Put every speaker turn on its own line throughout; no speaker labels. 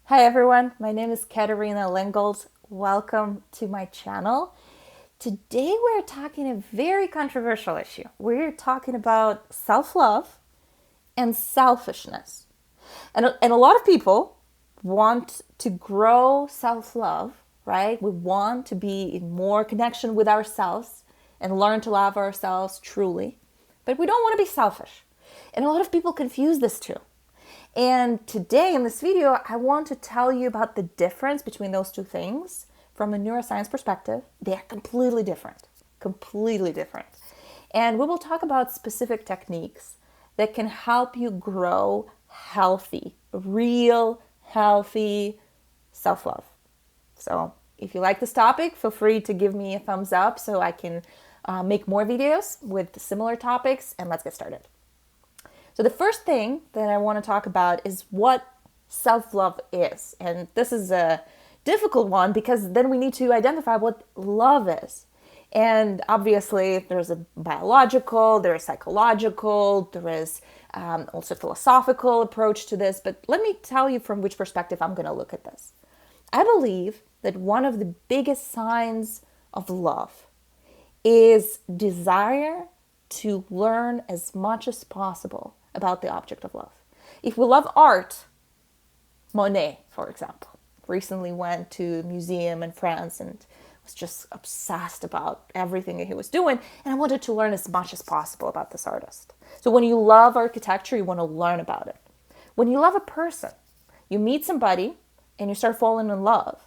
Hi everyone, my name is Katerina Lengold. Welcome to my channel. Today we're talking a very controversial issue. We're talking about self-love and selfishness. And a lot of people want to grow self-love, right? We want to be in more connection with ourselves and learn to love ourselves truly. But we don't want to be selfish. And a lot of people confuse this two. And today in this video, I want to tell you about the difference between those two things from a neuroscience perspective. They are completely different, completely different. And we will talk about specific techniques that can help you grow healthy, real healthy self-love. So if you like this topic, feel free to give me a thumbs up so I can make more videos with similar topics, and let's get started. So the first thing that I want to talk about is what self-love is. And this is a difficult one because then we need to identify what love is. And obviously there's a biological, there is psychological, there is also philosophical approach to this. But let me tell you from which perspective I'm going to look at this. I believe that one of the biggest signs of love is desire to learn as much as possible about the object of love. If we love art, Monet, for example, recently went to a museum in France and was just obsessed about everything that he was doing, and I wanted to learn as much as possible about this artist. So when you love architecture, you want to learn about it. When you love a person, you meet somebody and you start falling in love.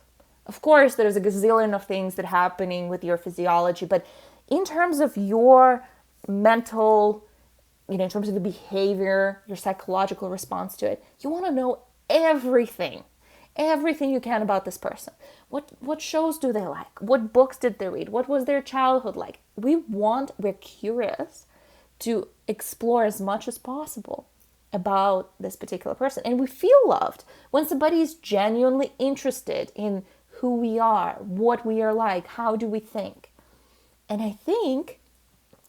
Of course, there's a gazillion of things that are happening with your physiology, but in terms of your mental, in terms of the behavior, your psychological response to it, you want to know everything you can about this person. What shows do they like? What books did they read? What was their childhood like? We're curious to explore as much as possible about this particular person. And we feel loved when somebody is genuinely interested in who we are, what we are like, how do we think. And I think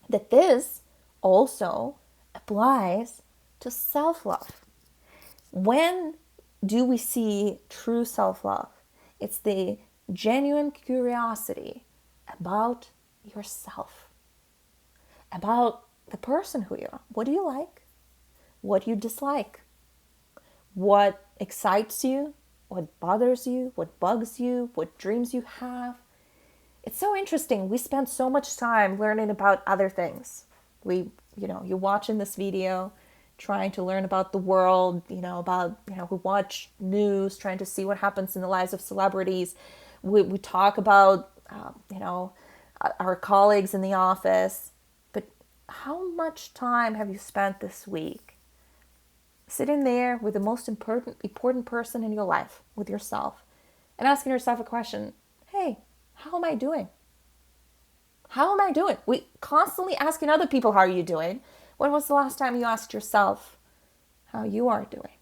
that this also applies to self-love. When do we see true self-love? It's the genuine curiosity about yourself, about the person who you are. What do you like? What do you dislike? What excites you? What bothers you? What bugs you? What dreams you have? It's so interesting. We spend so much time learning about other things. You're watching this video, trying to learn about the world, we watch news, trying to see what happens in the lives of celebrities. We talk about, our colleagues in the office. But how much time have you spent this week sitting there with the most important person in your life, with yourself, and asking yourself a question? Hey, how am I doing? How am I doing? We constantly asking other people, how are you doing? When was the last time you asked yourself how you are doing?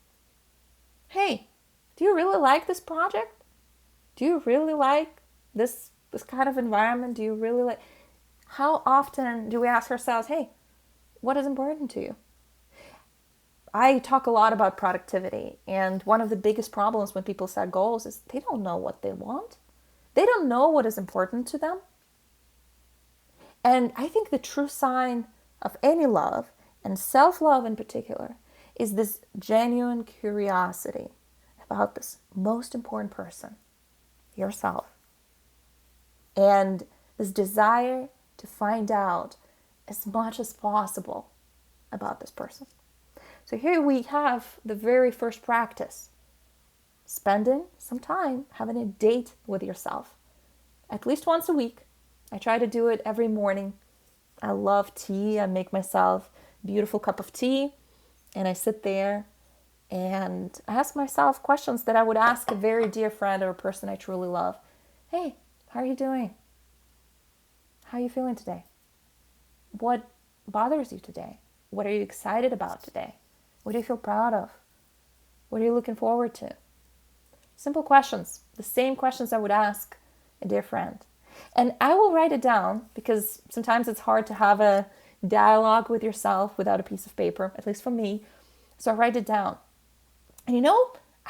Hey, do you really like this project? Do you really like this kind of environment? Do you really like... How often do we ask ourselves, hey, what is important to you? I talk a lot about productivity, and one of the biggest problems when people set goals is they don't know what they want. They don't know what is important to them. And I think the true sign of any love, and self-love in particular, is this genuine curiosity about this most important person, yourself. And this desire to find out as much as possible about this person. So here we have the very first practice. Spending some time having a date with yourself. At least once a week. I try to do it every morning. I love tea. I make myself a beautiful cup of tea. And I sit there and ask myself questions that I would ask a very dear friend or a person I truly love. Hey, how are you doing? How are you feeling today? What bothers you today? What are you excited about today? What do you feel proud of? What are you looking forward to? Simple questions, the same questions I would ask a dear friend. And I will write it down because sometimes it's hard to have a dialogue with yourself without a piece of paper, at least for me. So I write it down. And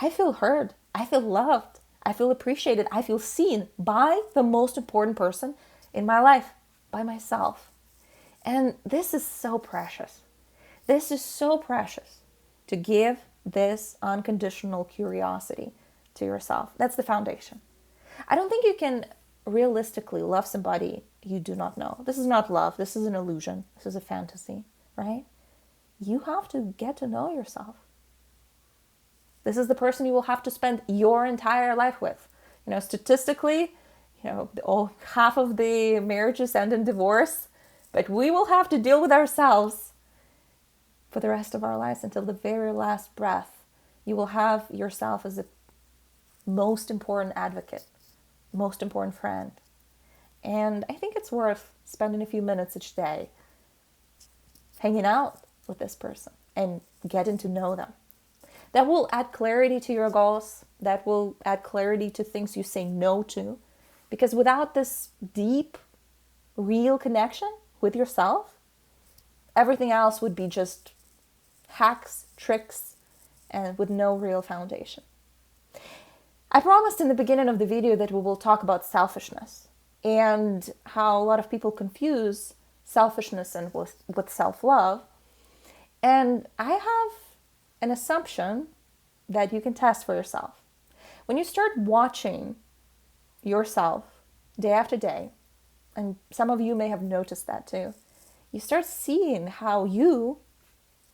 I feel heard. I feel loved. I feel appreciated. I feel seen by the most important person in my life, by myself. And this is so precious. This is so precious to give this unconditional curiosity to yourself. That's the foundation. I don't think you can realistically love somebody you do not know. This is not love. This is an illusion. This is a fantasy, right? You have to get to know yourself. This is the person you will have to spend your entire life with. Statistically, half of the marriages end in divorce, but we will have to deal with ourselves for the rest of our lives until the very last breath. You will have yourself as the most important advocate, most important friend. And I think it's worth spending a few minutes each day hanging out with this person and getting to know them. That will add clarity to your goals. That will add clarity to things you say no to. Because without this deep, real connection with yourself, everything else would be just hacks, tricks, and with no real foundation. I promised in the beginning of the video that we will talk about selfishness and how a lot of people confuse selfishness and with self-love. And I have an assumption that you can test for yourself. When you start watching yourself day after day, and some of you may have noticed that too, you start seeing how you,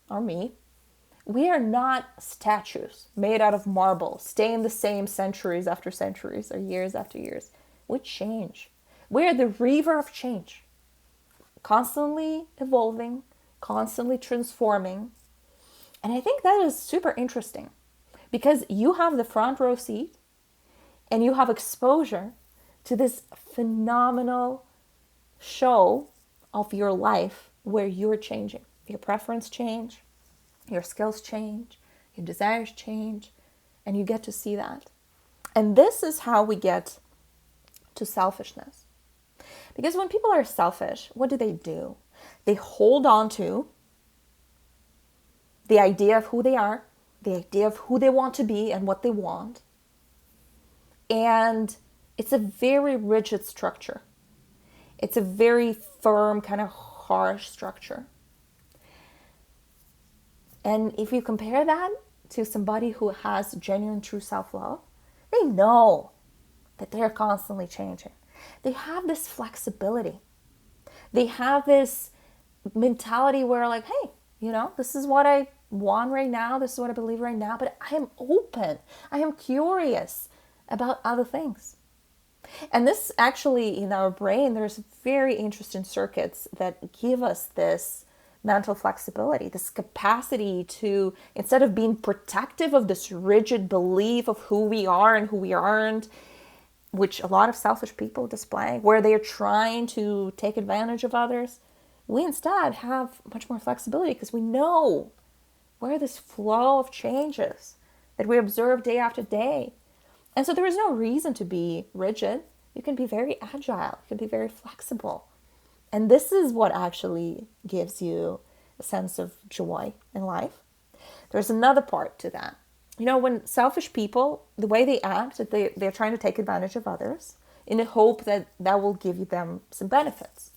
or me, we are not statues made out of marble, staying the same centuries after centuries or years after years. We change. We are the river of change, constantly evolving, constantly transforming. And I think that is super interesting because you have the front row seat and you have exposure to this phenomenal show of your life where you're changing. Your preference change, your skills change, your desires change, and you get to see that. And this is how we get to selfishness. Because when people are selfish, what do? They hold on to the idea of who they are, the idea of who they want to be and what they want. And it's a very rigid structure. It's a very firm, kind of harsh structure. And if you compare that to somebody who has genuine, true self-love, they know that they're constantly changing. They have this flexibility. They have this mentality where like, hey, this is what I want right now. This is what I believe right now. But I am open. I am curious about other things. And this actually, in our brain, there's very interesting circuits that give us this mental flexibility, this capacity to, instead of being protective of this rigid belief of who we are and who we aren't, which a lot of selfish people display, where they're trying to take advantage of others, we instead have much more flexibility because we know where this flow of changes that we observe day after day. And so there is no reason to be rigid. You can be very agile. You can be very flexible. And this is what actually gives you a sense of joy in life. There's another part to that. When selfish people, the way they act, they're trying to take advantage of others in the hope that that will give them some benefits.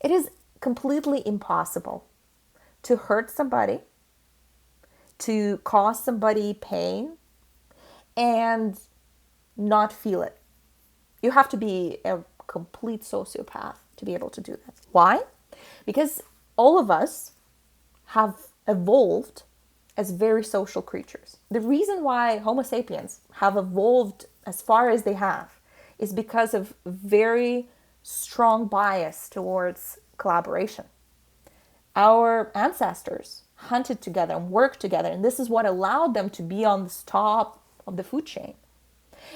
It is completely impossible to hurt somebody, to cause somebody pain, and not feel it. You have to be a complete sociopath to be able to do that. Why? Because all of us have evolved as very social creatures. The reason why Homo sapiens have evolved as far as they have is because of very strong bias towards collaboration. Our ancestors hunted together and worked together, and this is what allowed them to be on the top of the food chain.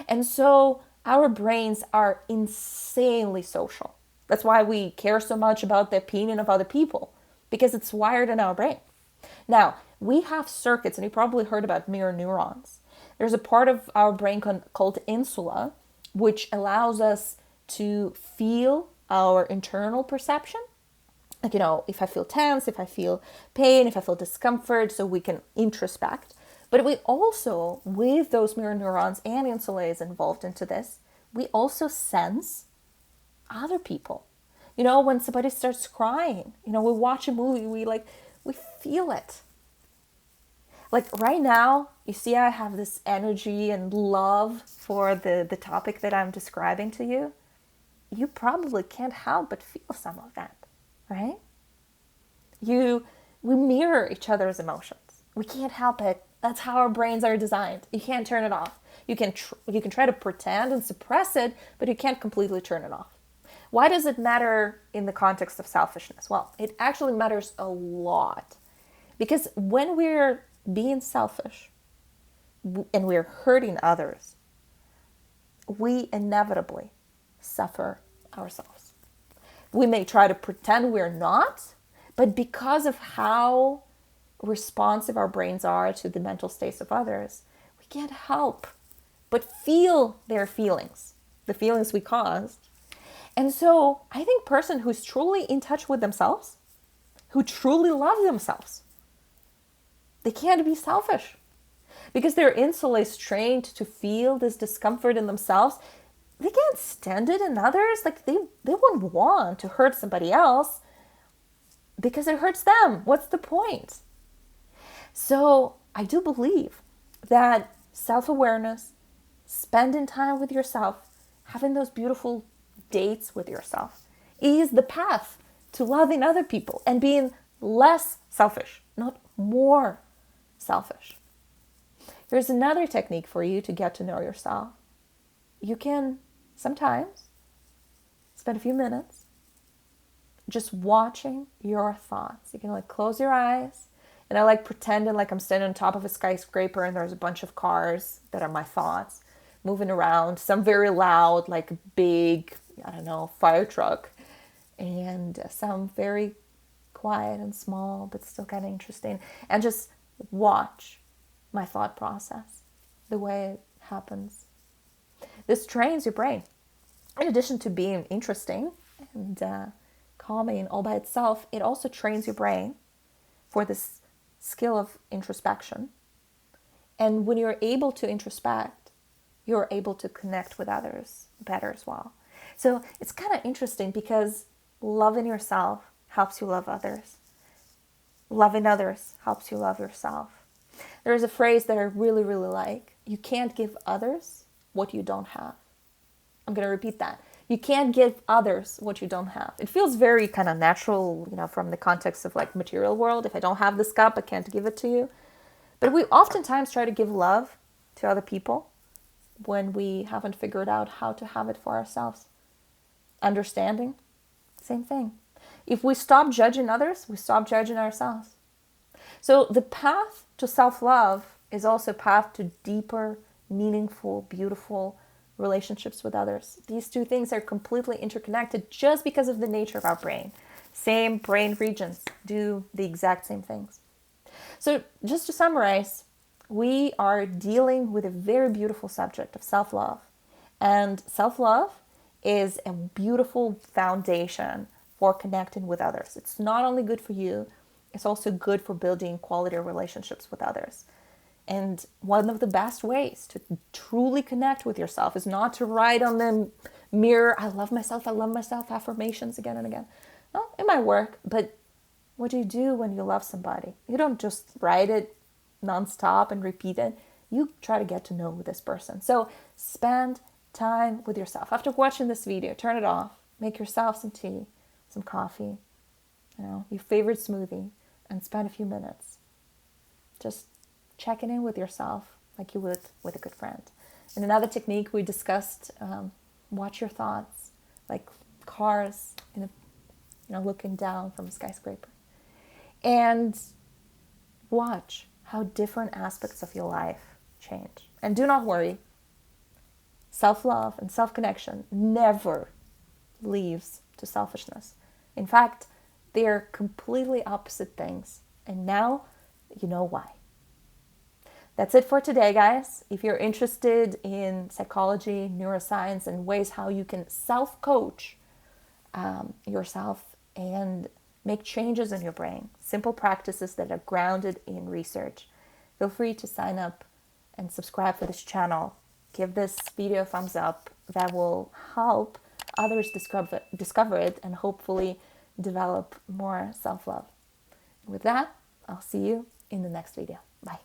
And so our brains are insanely social. That's why we care so much about the opinion of other people, because it's wired in our brain. Now, we have circuits, and you probably heard about mirror neurons. There's a part of our brain called insula, which allows us to feel our internal perception. Like, if I feel tense, if I feel pain, if I feel discomfort, so we can introspect. But we also, with those mirror neurons and insulates involved into this, we also sense other people. When somebody starts crying, we watch a movie, we feel it. Like right now, you see I have this energy and love for the topic that I'm describing to you. You probably can't help but feel some of that, right? We mirror each other's emotions. We can't help it. That's how our brains are designed. You can't turn it off. You can try to pretend and suppress it, but you can't completely turn it off. Why does it matter in the context of selfishness? Well, it actually matters a lot. Because when we're being selfish and we're hurting others, we inevitably suffer ourselves. We may try to pretend we're not, but because of how responsive our brains are to the mental states of others, we can't help but feel their feelings, the feelings we caused. And so I think person who's truly in touch with themselves, who truly love themselves, they can't be selfish because their insula is trained to feel this discomfort in themselves. They can't stand it in others. Like they wouldn't want to hurt somebody else because it hurts them. What's the point? So I do believe that self-awareness, spending time with yourself, having those beautiful dates with yourself is the path to loving other people and being less selfish, not more selfish. Here's another technique for you to get to know yourself. You can sometimes spend a few minutes just watching your thoughts. You can close your eyes, and I pretending like I'm standing on top of a skyscraper and there's a bunch of cars that are my thoughts moving around, some very loud, like big, fire truck, and some very quiet and small, but still kind of interesting. And just watch my thought process, the way it happens. This trains your brain. In addition to being interesting and calming all by itself, it also trains your brain for this skill of introspection. And when you're able to introspect, you're able to connect with others better as well. So it's kind of interesting because loving yourself helps you love others. Loving others helps you love yourself. There's a phrase that I really, really like. You can't give others what you don't have. I'm going to repeat that. You can't give others what you don't have. It feels very kind of natural, from the context of material world. If I don't have this cup, I can't give it to you. But we oftentimes try to give love to other people when we haven't figured out how to have it for ourselves. Understanding, same thing. If we stop judging others, we stop judging ourselves. So the path to self-love is also a path to deeper, meaningful, beautiful relationships with others. These two things are completely interconnected just because of the nature of our brain. Same brain regions do the exact same things. So just to summarize, we are dealing with a very beautiful subject of self-love. And self-love is a beautiful foundation for connecting with others. It's not only good for you, it's also good for building quality relationships with others. And one of the best ways to truly connect with yourself is not to write on the mirror, I love myself, affirmations again and again. No, it might work, but what do you do when you love somebody? You don't just write it nonstop and repeat it. You try to get to know this person. So spend time with yourself. After watching this video, turn it off, make yourself some tea, some coffee, your favorite smoothie, and spend a few minutes just checking in with yourself like you would with a good friend. And another technique we discussed, watch your thoughts, like cars, looking down from a skyscraper. And watch how different aspects of your life change. And do not worry, self-love and self-connection never leads to selfishness. In fact, they are completely opposite things. And now you know why. That's it for today, guys. If you're interested in psychology, neuroscience, and ways how you can self-coach yourself and make changes in your brain, simple practices that are grounded in research, feel free to sign up and subscribe for this channel. Give this video a thumbs up. That will help others discover it and hopefully develop more self-love. With that, I'll see you in the next video. Bye.